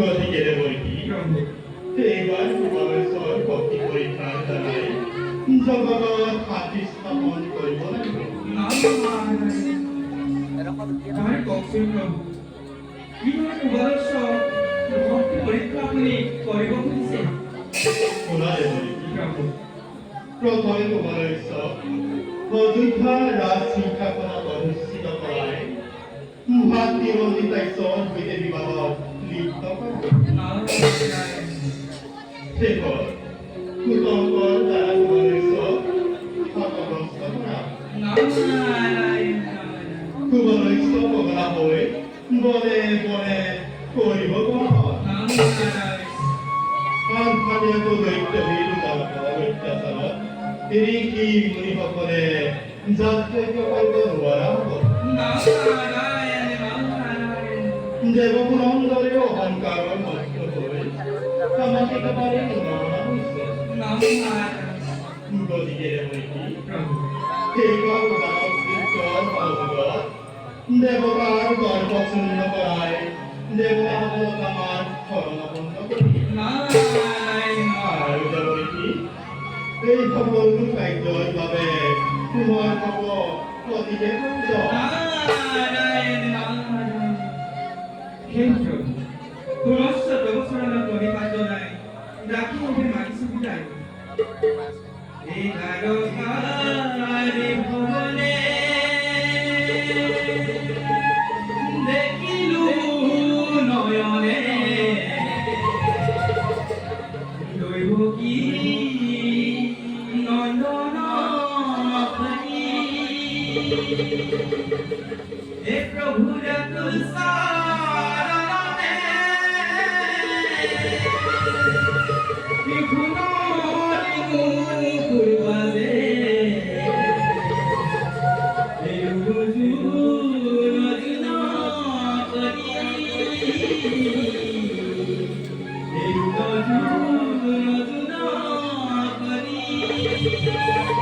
গতি গেলে বই কি প্রভু এইবার ভুবনেশ্বর ভক্তি পরীক্ষার দ্বারাই জগত হাতি স্থাপন কৰিব লাগিব। তাই কওকচোন প্ৰভু কিমান ভুবনেশ্বৰ ভক্তি পৰীক্ষা আপুনি কৰিব খুজিছে? শুনা দেৱৰী প্ৰভু প্ৰথমে ভুবনেশ্বৰ অযোধ্যা ৰাজ সিংহাসনত অধিষ্ঠিত কৰাই ভাতৃ ৰঞ্জিতাইশ্বর সৈতে বিবাহত লিপ্ত কৰে। শেষত কুতংকৰ দ্বাৰা ভুবনেশ্বৰ ক্ষতগ্ৰস্ত কৰা। ভুবনেশ্বৰ পগলা হৈ বনে বনে কৰিব আনফালেতো দৈত্যহীন অত্যাচাৰত ঋষি মুনিসকলে যাত্ৰাজ্ঞ কৰিব নোৱাৰা হ'ব। দেৱপুৰন্দৰে অহংকাৰৰ মস্ত হৈ সামাজিক পাৰে উন্নয়ন হৈছে। গতিকে এইবাৰ উদাহৰণ দেৱতাৰ গৰ্ভ শূন্য কৰাই দেৱতাসকলক আমাৰ শৰণাপন্ন কৰি আৰু দেৱৰী এই সকলো কাৰ্যৰ বাবে তোমাৰ হ'ব অতিকে তোমাস্য ব্যবসরণা প্রণিপাত নাই রাখি ওঠে মাটি সুবিধায় এই দ্বারকারে ভবনে দেখিলু নয়নে দৈব কি নন্দন হে প্রভু রাতুল Thank you.